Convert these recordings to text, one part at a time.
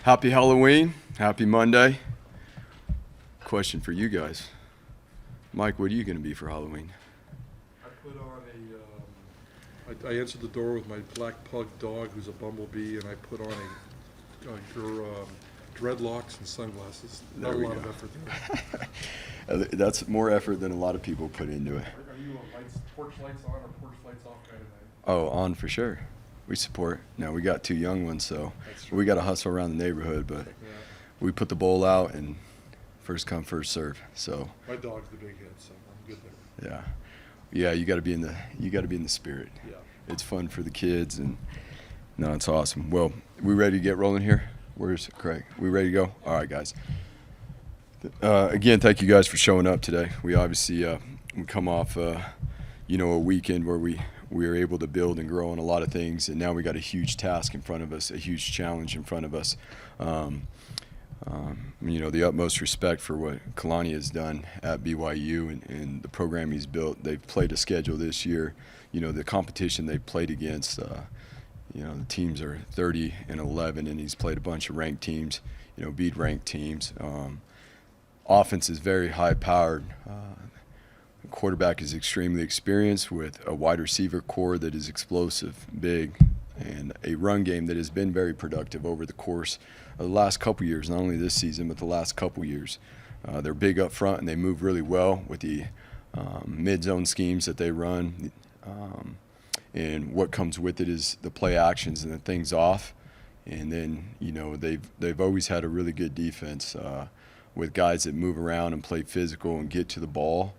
Happy Halloween. Happy Monday. Question for you guys. Mike, what are you going to be for Halloween? I put on I answered the door with my black pug dog, who's a bumblebee, and I put on your dreadlocks and sunglasses. Not a lot of effort there. That's more effort than a lot of people put into it. Are you a porch lights on or porch lights off kind of thing? Oh, on for sure. We support. Now, we got 2 young ones, so we got to hustle around the neighborhood, but we put the bowl out and first come, first serve. So my dog's the big hit, so I'm good there. Yeah. Yeah, you got to be in the spirit. Yeah. It's fun for the kids, and no, it's awesome. Well, we ready to get rolling here? Where's Craig? We ready to go? All right, guys. Again, thank you guys for showing up today. We obviously we come off a weekend where we were able to build and grow on a lot of things, and now we got a huge task in front of us, a huge challenge in front of us. The utmost respect for what Kalani has done at BYU and the program he's built. They've played a schedule this year. The competition they've played against, the teams are 30-11, and he's played a bunch of ranked teams, beat ranked teams. Offense is very high-powered. The quarterback is extremely experienced with a wide receiver core that is explosive, big, and a run game that has been very productive over the course of the last couple years, not only this season, but the last couple years. They're big up front, and they move really well with the mid-zone schemes that they run. And what comes with it is the play actions and the things off. And then, they've always had a really good defense with guys that move around and play physical and get to the ball.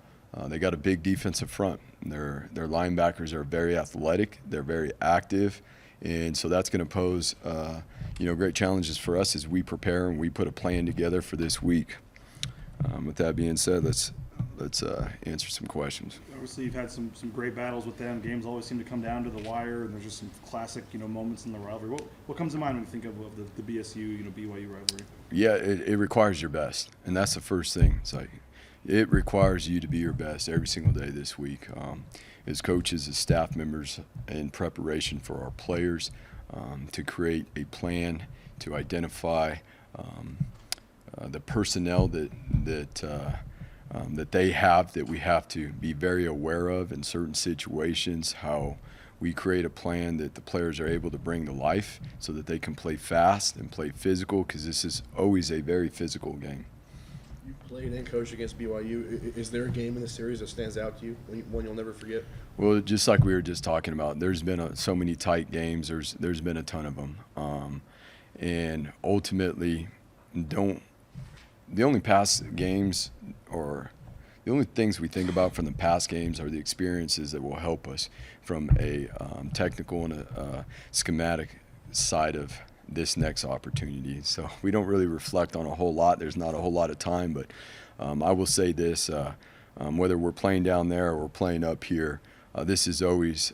They got a big defensive front. Their linebackers are very athletic. They're very active. And so that's going to pose, great challenges for us as we prepare and we put a plan together for this week. With that being said, let's answer some questions. Obviously, you've had some great battles with them. Games always seem to come down to the wire, and there's just some classic, moments in the rivalry. What comes to mind when you think of the BSU, BYU rivalry? Yeah, it requires your best, and that's the first thing. It's like it requires you to be your best every single day this week. As coaches, as staff members, in preparation for our players, to create a plan, to identify the personnel that they have that we have to be very aware of in certain situations, how we create a plan that the players are able to bring to life so that they can play fast and play physical, because this is always a very physical game. You played and coached against BYU. Is there a game in the series that stands out to you, one you'll never forget? Well, just like we were just talking about, there's been so many tight games. There's been a ton of them. And ultimately, the only past games or the only things we think about from the past games are the experiences that will help us from a technical and a schematic side of this next opportunity. So we don't really reflect on a whole lot. There's not a whole lot of time, but I will say this, whether we're playing down there or we're playing up here, this is always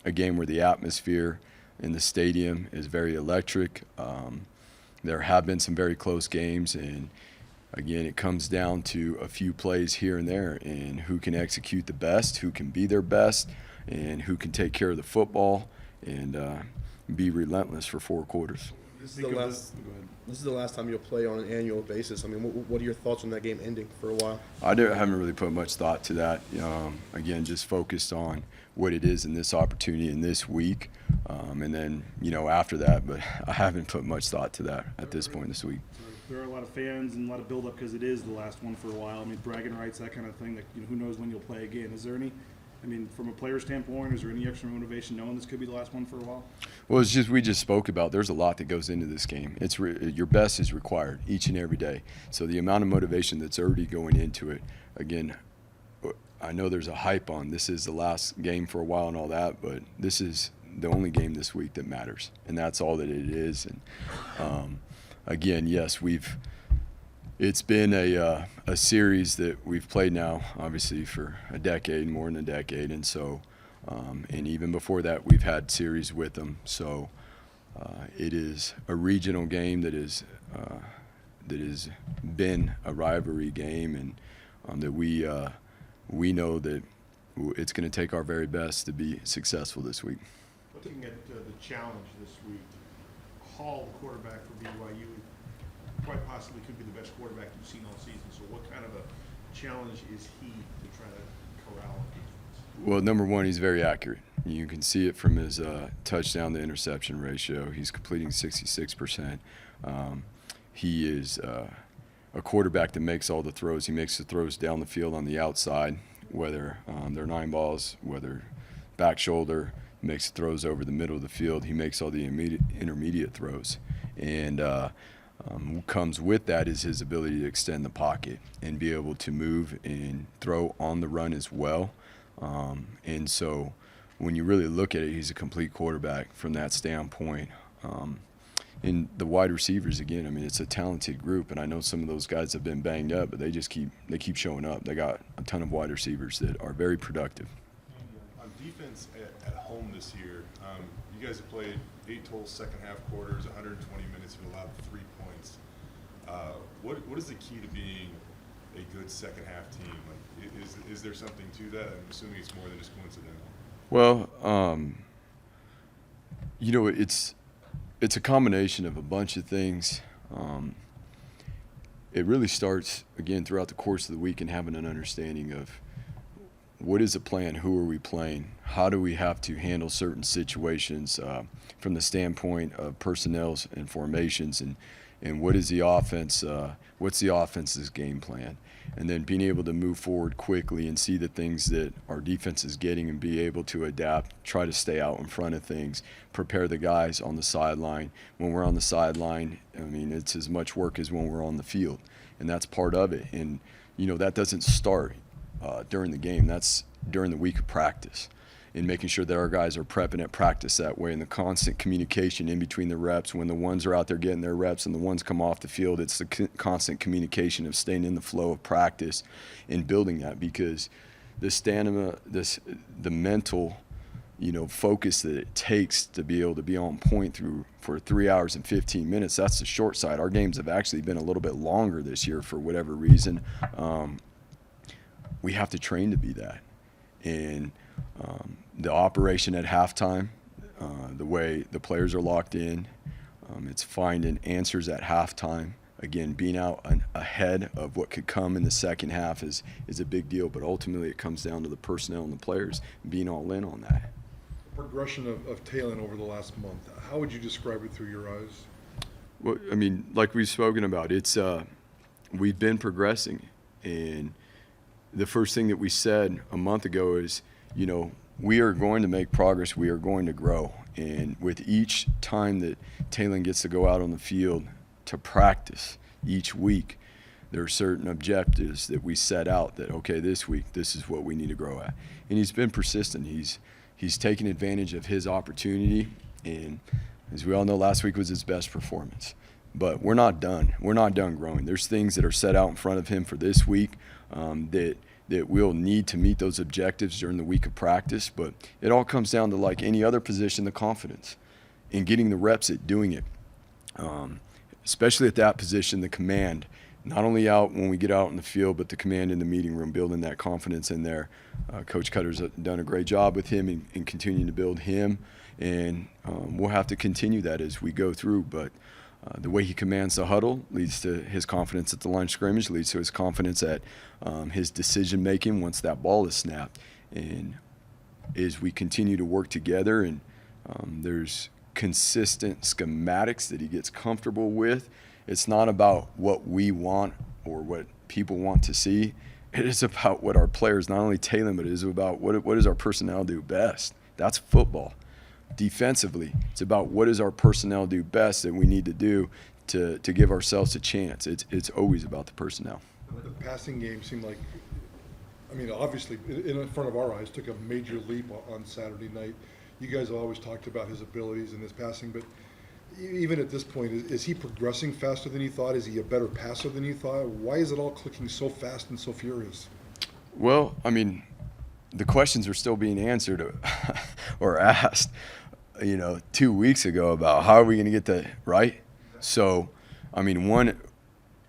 a game where the atmosphere in the stadium is very electric. There have been some very close games, and again, it comes down to a few plays here and there and who can execute the best, who can be their best, and who can take care of the football and be relentless for 4 quarters. This is the last time you'll play on an annual basis. I mean, what are your thoughts on that game ending for a while? I haven't really put much thought to that. Again, just focused on what it is in this opportunity in this week, and then after that. But I haven't put much thought to that at this point this week. There are a lot of fans and a lot of build-up because it is the last one for a while. I mean, bragging rights, that kind of thing. That who knows when you'll play again? Is there any? I mean, from a player standpoint, is there any extra motivation knowing this could be the last one for a while? Well, it's just we just spoke about. There's a lot that goes into this game. It's your best is required each and every day. So the amount of motivation that's already going into it. Again, I know there's a hype on this is the last game for a while and all that, but this is the only game this week that matters, and that's all that it is. And again, yes, it's been a series that we've played now, obviously, for a decade, more than a decade, and so, and even before that, we've had series with them. So it is a regional game that has been a rivalry game, and that we know that it's going to take our very best to be successful this week. Looking at the challenge this week, Hall, the quarterback for BYU, quite possibly could be the best quarterback you've seen all season. So what kind of a challenge is he to try to corral on defense? Well, number one, he's very accurate. You can see it from his touchdown to interception ratio. He's completing 66%. He is a quarterback that makes all the throws. He makes the throws down the field on the outside, whether they're 9 balls, whether back shoulder, he makes the throws over the middle of the field. He makes all the intermediate throws. And what comes with that is his ability to extend the pocket and be able to move and throw on the run as well. And so when you really look at it, he's a complete quarterback from that standpoint. And the wide receivers, again, I mean, it's a talented group, and I know some of those guys have been banged up, but they keep showing up. They got a ton of wide receivers that are very productive. On defense at home this year, you guys have played 8 total second-half quarters, 120 minutes, you've allowed 3 points. What is the key to being a good second-half team? Like, is there something to that? I'm assuming it's more than just coincidental. Well, you know, it's a combination of a bunch of things. It really starts, again, throughout the course of the week and having an understanding of what is the plan, who are we playing, how do we have to handle certain situations from the standpoint of personnel and formations, and what is the offense, what's the offense's game plan, and then being able to move forward quickly and see the things that our defense is getting and be able to adapt, try to stay out in front of things, prepare the guys on the sideline. When we're on the sideline, I mean, it's as much work as when we're on the field, and that's part of it. And, you know, that doesn't start during the game. That's during the week of practice, and making sure that our guys are prepping at practice that way, and the constant communication in between the reps. When the ones are out there getting their reps and the ones come off the field, it's the constant communication of staying in the flow of practice and building that, because the stamina, the mental, you know, focus that it takes to be able to be on point for 3 hours and 15 minutes, that's the short side. Our games have actually been a little bit longer this year for whatever reason. We have to train to be that. And the operation at halftime, the way the players are locked in, it's finding answers at halftime. Again, being out ahead of what could come in the second half is a big deal, but ultimately it comes down to the personnel and the players being all in on that. Progression of Talon over the last month, how would you describe it through your eyes? Well, I mean, like we've spoken about, it's we've been progressing, and the first thing that we said a month ago is, you know, we are going to make progress, we are going to grow, and with each time that Talon gets to go out on the field to practice each week, there are certain objectives that we set out that, okay, this week, this is what we need to grow at. And he's been persistent. He's taken advantage of his opportunity, and as we all know, last week was his best performance. But we're not done. We're not done growing. There's things that are set out in front of him for this week that we'll need to meet those objectives during the week of practice. But it all comes down to, like any other position, the confidence in getting the reps at doing it. Especially at that position, the command, not only out when we get out in the field, but the command in the meeting room, building that confidence in there. Coach Cutter's done a great job with him in continuing to build him, and we'll have to continue that as we go through. But the way he commands the huddle leads to his confidence at the line of scrimmage, leads to his confidence at his decision-making once that ball is snapped. And as we continue to work together, and there's consistent schematics that he gets comfortable with, it's not about what we want or what people want to see. It is about what our players, not only Talon, but it is about what does our personnel do best. That's football. Defensively, it's about what does our personnel do best that we need to do to give ourselves a chance. It's always about the personnel. The passing game seemed like, I mean, obviously, in front of our eyes, took a major leap on Saturday night. You guys have always talked about his abilities in his passing, but even at this point, is he progressing faster than you thought? Is he a better passer than you thought? Why is it all clicking so fast and so furious? Well, I mean, the questions are still being answered or asked, 2 weeks ago about how are we going to get that right. So, I mean,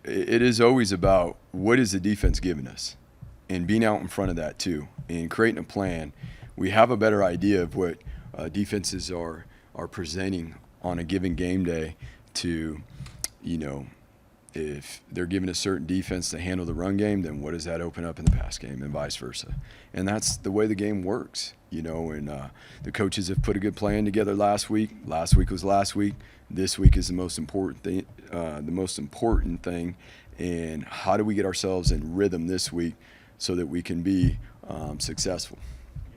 it is always about what is the defense giving us, and being out in front of that too, and creating a plan. We have a better idea of what defenses are presenting on a given game day to, if they're given a certain defense to handle the run game, then what does that open up in the pass game and vice versa? And that's the way the game works, and the coaches have put a good plan together last week. Last week was last week. This week is the most important thing. And how do we get ourselves in rhythm this week so that we can be successful?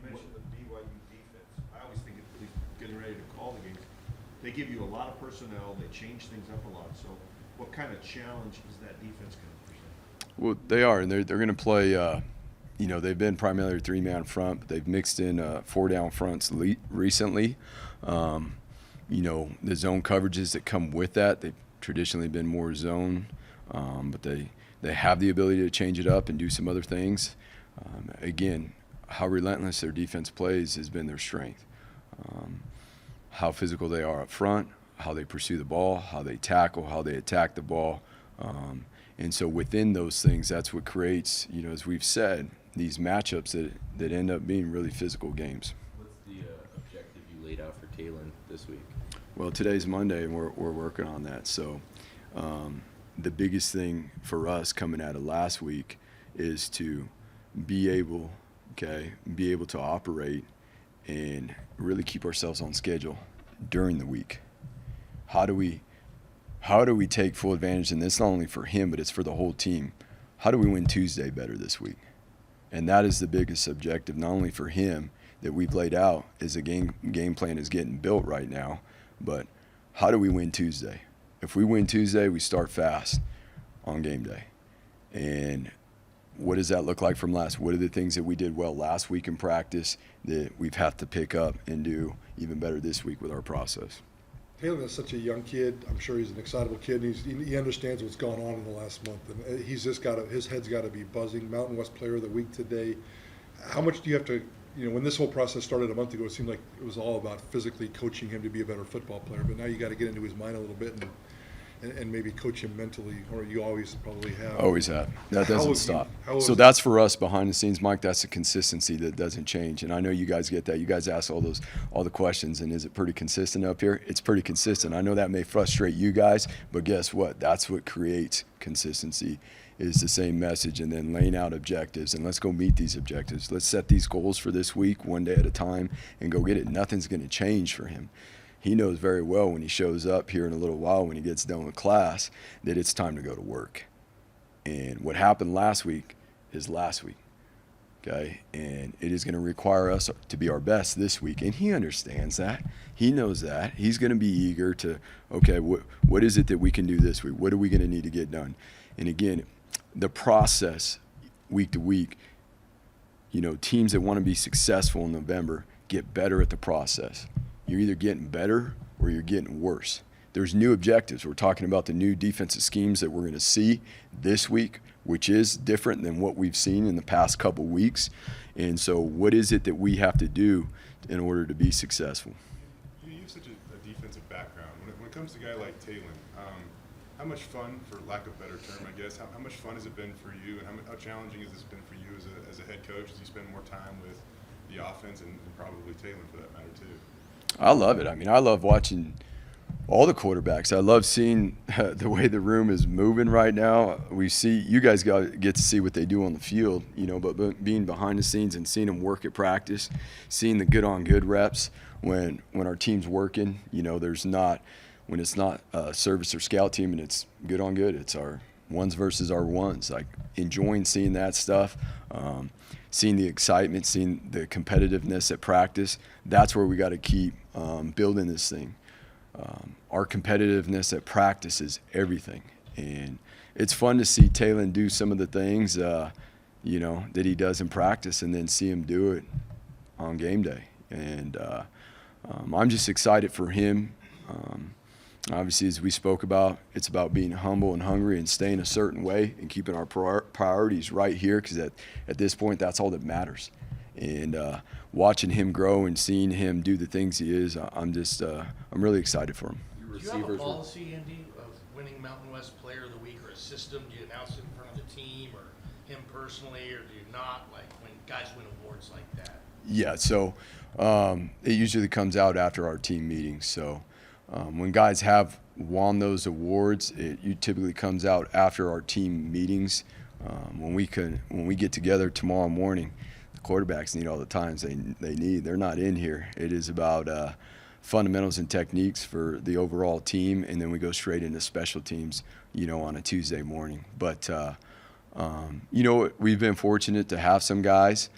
You mentioned the BYU defense. I always think at least getting ready to call the games, they give you a lot of personnel, they change things up a lot. So what kind of challenge is that defense going to present? Well, they are, and they're going to play. They've been primarily a 3-man front, but they've mixed in 4-down fronts recently. The zone coverages that come with that, they've traditionally been more zone, but they have the ability to change it up and do some other things. Again, how relentless their defense plays has been their strength. How physical they are up front, how they pursue the ball, how they tackle, how they attack the ball. And so within those things, that's what creates, as we've said, these matchups that end up being really physical games. What's the objective you laid out for Talon this week? Well, today's Monday, and we're working on that. So the biggest thing for us coming out of last week is to be able to operate and really keep ourselves on schedule during the week. How do we take full advantage? And this not only for him, but it's for the whole team. How do we win Tuesday better this week? And that is the biggest objective, not only for him that we've laid out as a game plan is getting built right now, but how do we win Tuesday? If we win Tuesday, we start fast on game day. And what does that look like from last? What are the things that we did well last week in practice that we've had to pick up and do even better this week with our process? Taylor is such a young kid. I'm sure he's an excitable kid. And he understands what's gone on in the last month, and he's just his head's got to be buzzing. Mountain West Player of the Week today. How much do you have to? When this whole process started a month ago, it seemed like it was all about physically coaching him to be a better football player. But now you got to get into his mind a little bit and maybe coach him mentally, or you always probably have. Always have. That doesn't stop. So is that's for us behind the scenes, Mike. That's the consistency that doesn't change. And I know you guys get that. You guys ask all the questions, and is it pretty consistent up here? It's pretty consistent. I know that may frustrate you guys, but guess what? That's what creates consistency, is the same message, and then laying out objectives. And let's go meet these objectives. Let's set these goals for this week, one day at a time, and go get it. Nothing's going to change for him. He knows very well when he shows up here in a little while, when he gets done with class, that it's time to go to work. And what happened last week is last week, okay? And it is going to require us to be our best this week. And he understands that. He knows that. He's going to be eager to, okay, what is it that we can do this week? What are we going to need to get done? And again, the process week to week, teams that want to be successful in November get better at the process. You're either getting better or you're getting worse. There's new objectives. We're talking about the new defensive schemes that we're going to see this week, which is different than what we've seen in the past couple weeks. And so what is it that we have to do in order to be successful? You have such a defensive background. When it comes to a guy like Talon, how much fun, for lack of a better term, I guess, how much fun has it been for you, and how challenging has this been for you as a head coach as you spend more time with the offense and probably Talon for that matter too? I love it. I mean, I love watching all the quarterbacks. I love seeing the way the room is moving right now. You guys get to see what they do on the field, but being behind the scenes and seeing them work at practice, seeing the good reps when our team's working, when it's not a service or scout team and it's good on good, it's our ones versus our ones. Like enjoying seeing that stuff. Seeing the excitement, seeing the competitiveness at practice, that's where we got to keep building this thing. Our competitiveness at practice is everything. And it's fun to see Talon do some of the things, that he does in practice and then see him do it on game day. And I'm just excited for him. Obviously, as we spoke about, it's about being humble and hungry and staying a certain way and keeping our priorities right here, because at this point, that's all that matters. And watching him grow and seeing him do the things he is, I'm really excited for him. Do you have a policy, Andy, of winning Mountain West Player of the Week, or a system? Do you announce it in front of the team or him personally, or do you not, like when guys win awards like that? Yeah, so it usually comes out after our team meetings. So when guys have won those awards, it typically comes out after our team meetings. When we get together tomorrow morning, the quarterbacks need all the times they need. They're not in here. It is about fundamentals and techniques for the overall team, and then we go straight into special teams, on a Tuesday morning. But we've been fortunate to have some guys.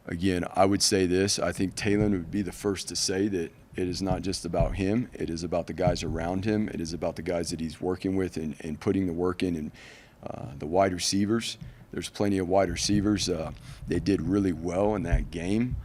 Again, I would say this. I think Talon would be the first to say that it is not just about him. It is about the guys around him. It is about the guys that he's working with and putting the work in. And the wide receivers, there's plenty of wide receivers. They did really well in that game.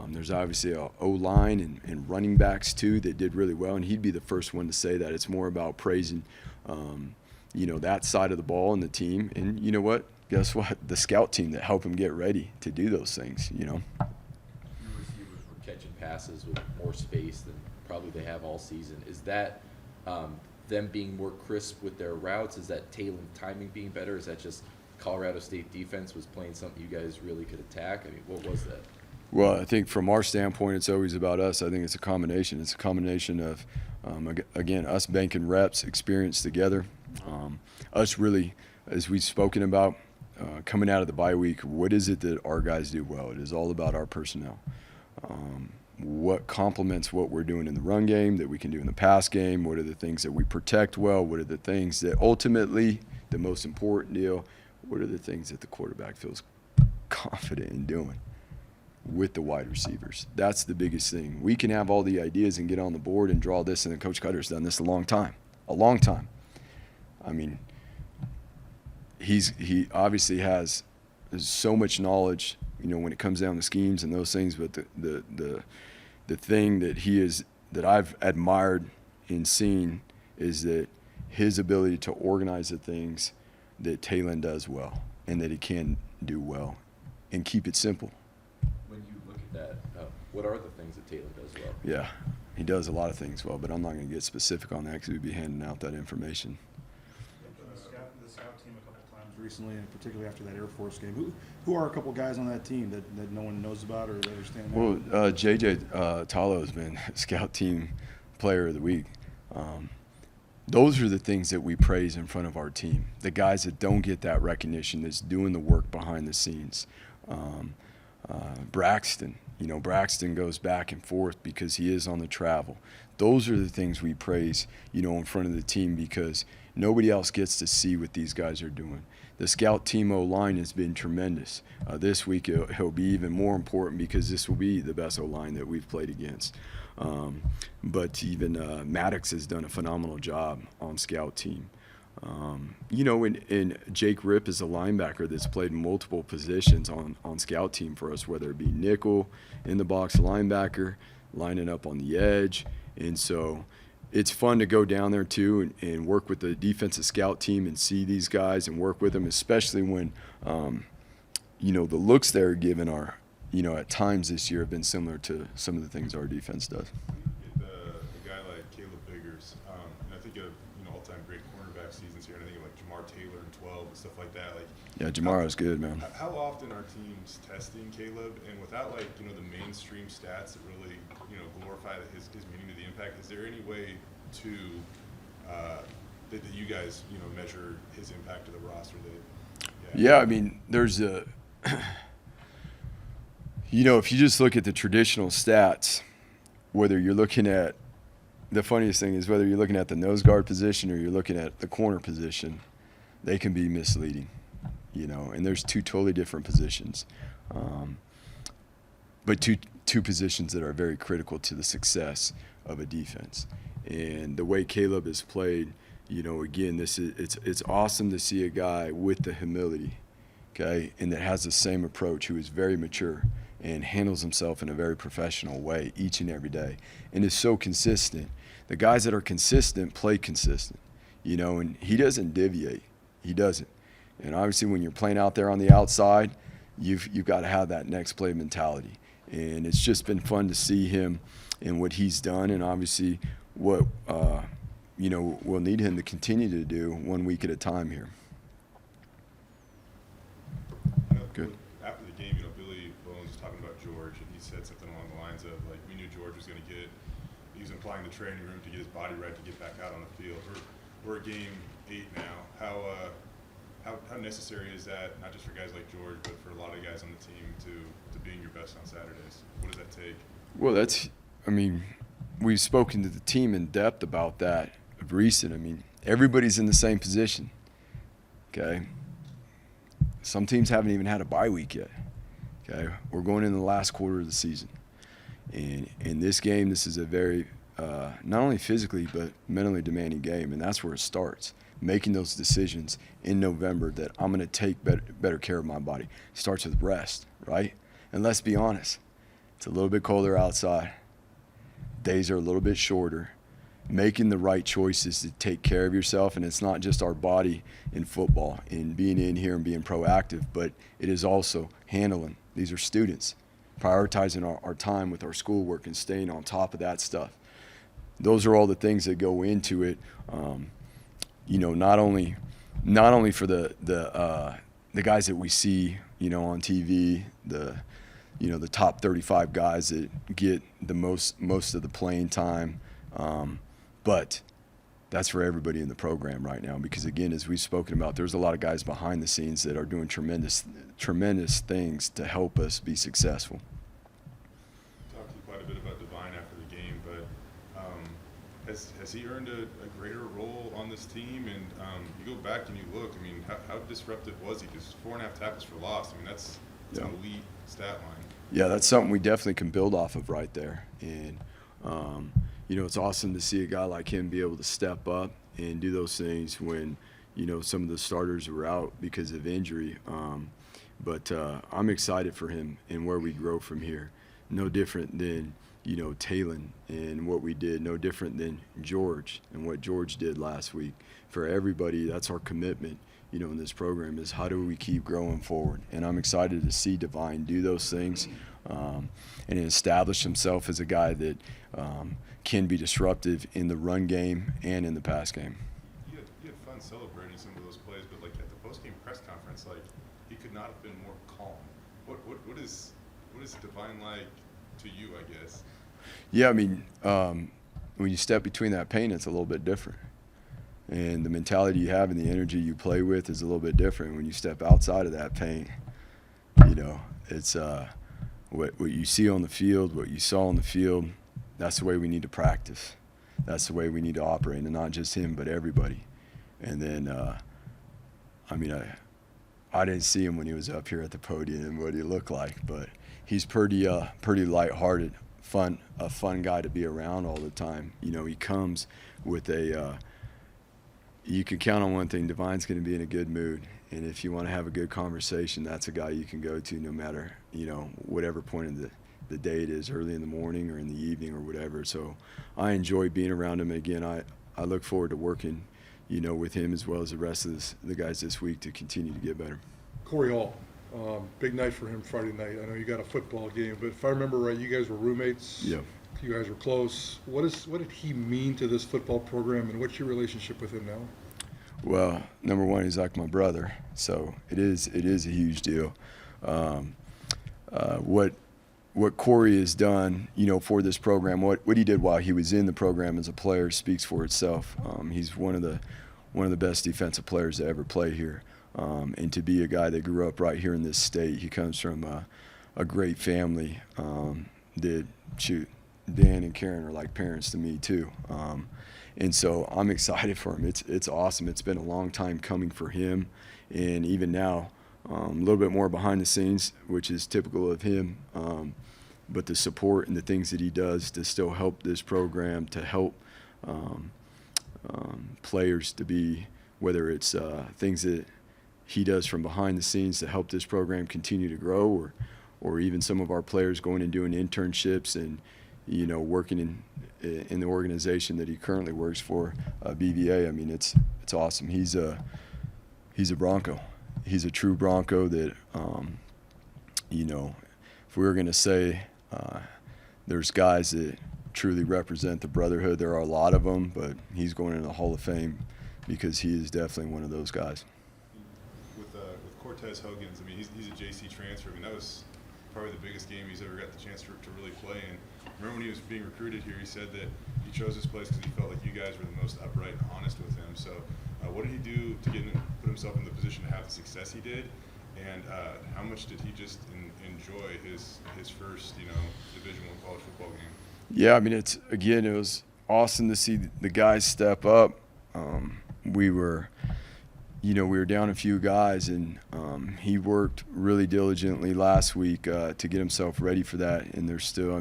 There's obviously a O-line and running backs, too, that did really well. And he'd be the first one to say that. It's more about praising, that side of the ball and the team. And you know what? Guess what? The scout team that helped him get ready to do those things, Your receivers were catching passes with more space than probably they have all season. Is that them being more crisp with their routes? Is that Talon timing being better? Is that just Colorado State defense was playing something you guys really could attack? I mean, what was that? Well, I think from our standpoint, it's always about us. I think it's a combination. It's a combination of, again, us banking reps, experience together, us really, as we've spoken about, coming out of the bye week, what is it that our guys do well? It is all about our personnel. What complements what we're doing in the run game that we can do in the pass game? What are the things that we protect well? What are the things that ultimately, the most important deal, what are the things that the quarterback feels confident in doing with the wide receivers? That's the biggest thing. We can have all the ideas and get on the board and draw this, and then Coach Cutter's done this a long time. I mean, he obviously has so much knowledge, when it comes down to schemes and those things. But the thing that I've admired and seen is that his ability to organize the things that Talon does well and that he can do well and keep it simple. When you look at that, what are the things that Talon does well? Yeah, he does a lot of things well, but I'm not going to get specific on that because we'd be handing out that information. The scout team a couple times recently, and particularly after that Air Force game. Who are a couple guys on that team that no one knows about or that are standing out? Well, JJ Talo has been Scout Team Player of the Week. Those are the things that we praise in front of our team. The guys that don't get that recognition, that's doing the work behind the scenes. Braxton, Braxton goes back and forth because he is on the travel. Those are the things we praise, in front of the team because nobody else gets to see what these guys are doing. The scout team O-line has been tremendous. This week he'll be even more important because this will be the best O-line that we've played against. But even Maddox has done a phenomenal job on scout team. And Jake Ripp is a linebacker that's played multiple positions on scout team for us, whether it be nickel, in the box linebacker, lining up on the edge. And so it's fun to go down there too and work with the defensive scout team and see these guys and work with them, especially when, the looks they're given are, at times this year have been similar to some of the things our defense does. A guy like Caleb Biggers, and I think of all-time great cornerback seasons here, and I think of like Jamar Taylor in 12 and stuff like that. Yeah, Jamar is good, man. How often are teams testing Caleb, and without the mainstream stats that really glorify his meaning to the impact? Is there any way to that you guys measure his impact to the roster? Yeah, I mean, there's a. If you just look at the traditional stats, whether you're looking at, the funniest thing is whether you're looking at the nose guard position or you're looking at the corner position, they can be misleading, and there's two totally different positions. But two positions that are very critical to the success of a defense. And the way Caleb has played, again, it's awesome to see a guy with the humility, okay, and that has the same approach, who is very mature and handles himself in a very professional way each and every day, and is so consistent. The guys that are consistent play consistent, and he doesn't deviate. He doesn't. And obviously when you're playing out there on the outside, you've got to have that next play mentality. And it's just been fun to see him and what he's done, and obviously what we'll need him to continue to do 1 week at a time here. Good. After the game, Billy Bones was talking about George, and he said something along the lines of we knew George was going to get he's applying the training room to get his body right to get back out on the field. We're at game 8 now. How necessary is that, not just for guys like George, but for a lot of guys on the team to being your best on Saturdays? What does that take? Well, we've spoken to the team in depth about that of recent. I mean, everybody's in the same position, okay? Some teams haven't even had a bye week yet, okay? We're going into the last quarter of the season. And in this game, this is a very, not only physically, but mentally demanding game, and that's where it starts. Making those decisions in November that I'm going to take better care of my body. Starts with rest, right? And let's be honest, it's a little bit colder outside. Days are a little bit shorter. Making the right choices to take care of yourself, and it's not just our body in football and being in here and being proactive, but it is also handling. These are students, prioritizing our time with our schoolwork and staying on top of that stuff. Those are all the things that go into it. Not only for the guys that we see, on TV, the top 35 guys that get the most of the playing time, but that's for everybody in the program right now. Because again, as we've spoken about, there's a lot of guys behind the scenes that are doing tremendous things to help us be successful. Talked to you quite a bit about Divine after the game, but has he earned a greater role on this team? And you go back and you look, I mean, how disruptive was he? Because 4.5 tackles for loss, I mean, that's an elite stat line. Yeah, that's something we definitely can build off of right there. And, it's awesome to see a guy like him be able to step up and do those things when, some of the starters were out because of injury. But I'm excited for him and where we grow from here. No different than, Talon and what we did. No different than George and what George did last week. For everybody, that's our commitment, in this program is how do we keep growing forward. And I'm excited to see Divine do those things and establish himself as a guy that can be disruptive in the run game and in the pass game. You had fun celebrating some of those plays, but like at the post-game press conference, like he could not have been more calm. What is Divine like to you, I guess? Yeah, I mean, when you step between that pain, it's a little bit different. And the mentality you have and the energy you play with is a little bit different when you step outside of that pain. It's what you see on the field, what you saw on the field, that's the way we need to practice. That's the way we need to operate, and not just him, but everybody. And then, I didn't see him when he was up here at the podium and what he looked like, but he's pretty lighthearted, a fun guy to be around all the time. He comes with you can count on one thing, Divine's going to be in a good mood. And if you want to have a good conversation, that's a guy you can go to no matter, whatever point of the day it is, early in the morning or in the evening or whatever. So I enjoy being around him. Again, I look forward to working, with him as well as the rest of the guys this week to continue to get better. Corey Hall, big night for him Friday night. I know you got a football game, but if I remember right, you guys were roommates. Yeah. You guys were close. What did he mean to this football program, and what's your relationship with him now? Well, number one, he's like my brother, so it is a huge deal. What Corey has done, for this program, what he did while he was in the program as a player speaks for itself. He's one of the best defensive players to ever play here, and to be a guy that grew up right here in this state. He comes from a great family. Dan and Karen are like parents to me too. And so I'm excited for him. It's awesome. It's been a long time coming for him. And even now, a little bit more behind the scenes, which is typical of him. But the support and the things that he does to still help this program, to help players to be, whether it's things that he does from behind the scenes to help this program continue to grow, or even some of our players going and doing internships and, working in the organization that he currently works for, BVA. I mean, it's awesome. He's a Bronco. He's a true Bronco that, if we were going to say there's guys that truly represent the brotherhood, there are a lot of them, but he's going in the Hall of Fame because he is definitely one of those guys. With Cortez Huggins, I mean, he's a JC transfer. I mean, that was probably the biggest game he's ever got the chance to really play in. Remember when he was being recruited here, he said that he chose this place because he felt like you guys were the most upright and honest with him. So what did he do to put himself in the position to have the success he did? And how much did he just enjoy his first, Division I college football game? Yeah, I mean, it was awesome to see the guys step up. We were down a few guys, and he worked really diligently last week to get himself ready for that. And there's still,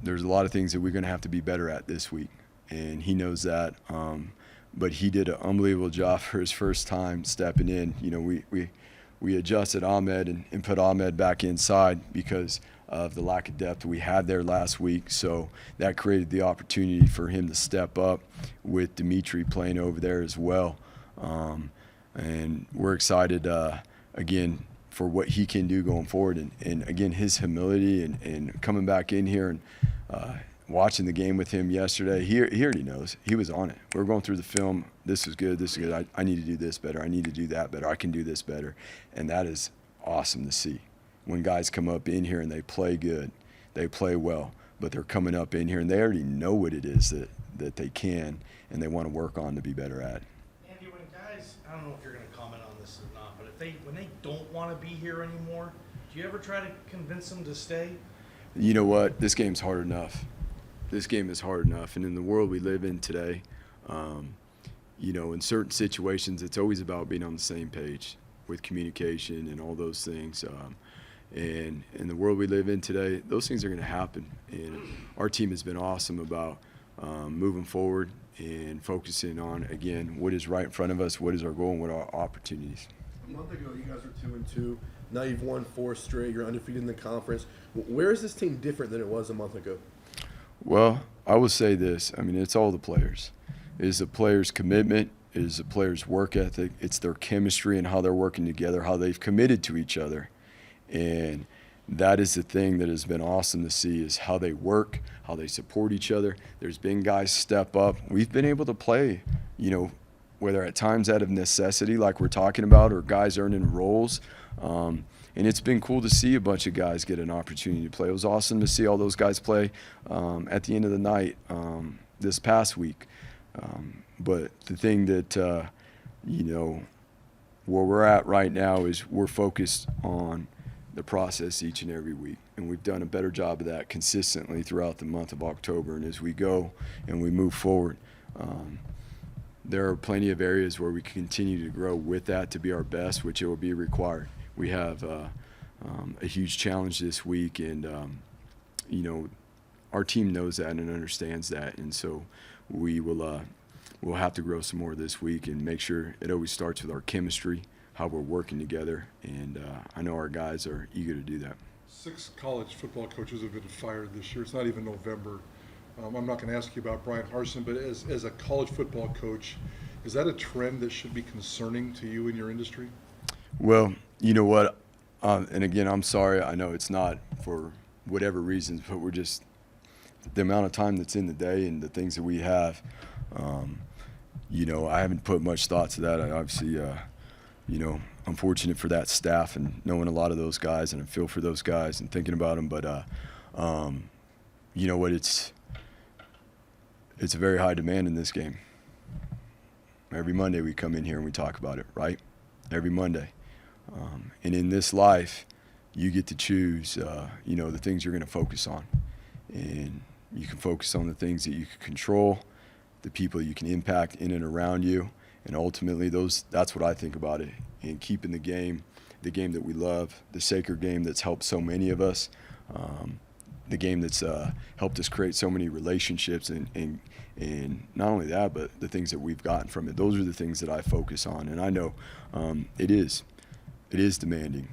there's a lot of things that we're going to have to be better at this week, and he knows that. But he did an unbelievable job for his first time stepping in. We adjusted Ahmed and put Ahmed back inside because of the lack of depth we had there last week. So that created the opportunity for him to step up with Dimitri playing over there as well. And we're excited, again, for what he can do going forward. And again, his humility and coming back in here and watching the game with him yesterday, he already knows. He was on it. We were going through the film. This is good. This is good. I need to do this better. I need to do that better. I can do this better. And that is awesome to see. When guys come up in here and they play good, they play well, but they're coming up in here and they already know what it is that they can and they want to work on to be better at. Andy, when guys, I don't know if you're going to comment on this or not, but when they don't want to be here anymore, do you ever try to convince them to stay? You know what? This game's hard enough. This game is hard enough. And in the world we live in today, in certain situations, it's always about being on the same page with communication and all those things. And in the world we live in today, those things are going to happen. And our team has been awesome about moving forward and focusing on, again, what is right in front of us, what is our goal, and what are our opportunities. A month ago, you guys were 2-2. Now you've won 4 straight. You're undefeated in the conference. Where is this team different than it was a month ago? Well, I will say this. It's all the players. It is the players' commitment. It is the players' work ethic. It's their chemistry and how they're working together, how they've committed to each other. And that is the thing that has been awesome to see, is how they work, how they support each other. There's been guys step up. We've been able to play, whether at times out of necessity like we're talking about, or guys earning roles. And it's been cool to see a bunch of guys get an opportunity to play. It was awesome to see all those guys play at the end of the night this past week. But the thing that, where we're at right now is we're focused on the process each and every week. And we've done a better job of that consistently throughout the month of October. And as we go and we move forward, there are plenty of areas where we can continue to grow with that to be our best, which it will be required. We have a huge challenge this week, and our team knows that and understands that, and so we'll have to grow some more this week and make sure it always starts with our chemistry, how we're working together, and I know our guys are eager to do that. 6 college football coaches have been fired this year. It's not even November. I'm not going to ask you about Brian Harsin, but as a college football coach, is that a trend that should be concerning to you in your industry? Well, you know what, and again, I'm sorry, I know it's not for whatever reasons, but we're just, the amount of time that's in the day and the things that we have, I haven't put much thought to that. I obviously, I'm fortunate for that staff and knowing a lot of those guys, and I feel for those guys and thinking about them, but you know what, it's a very high demand in this game. Every Monday we come in here and we talk about it, right? Every Monday. And in this life, you get to choose, the things you're going to focus on. And you can focus on the things that you can control, the people you can impact in and around you. And ultimately, that's what I think about it. And keeping the game that we love, the sacred game that's helped so many of us, the game that's helped us create so many relationships, and not only that, but the things that we've gotten from it. Those are the things that I focus on. And I know it is demanding.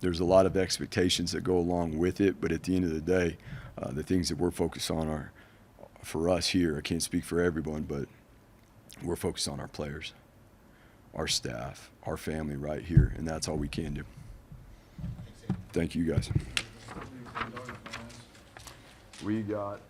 There's a lot of expectations that go along with it, but at the end of the day, the things that we're focused on are, for us here, I can't speak for everyone, but we're focused on our players, our staff, our family right here, and that's all we can do. Thank you, guys. We got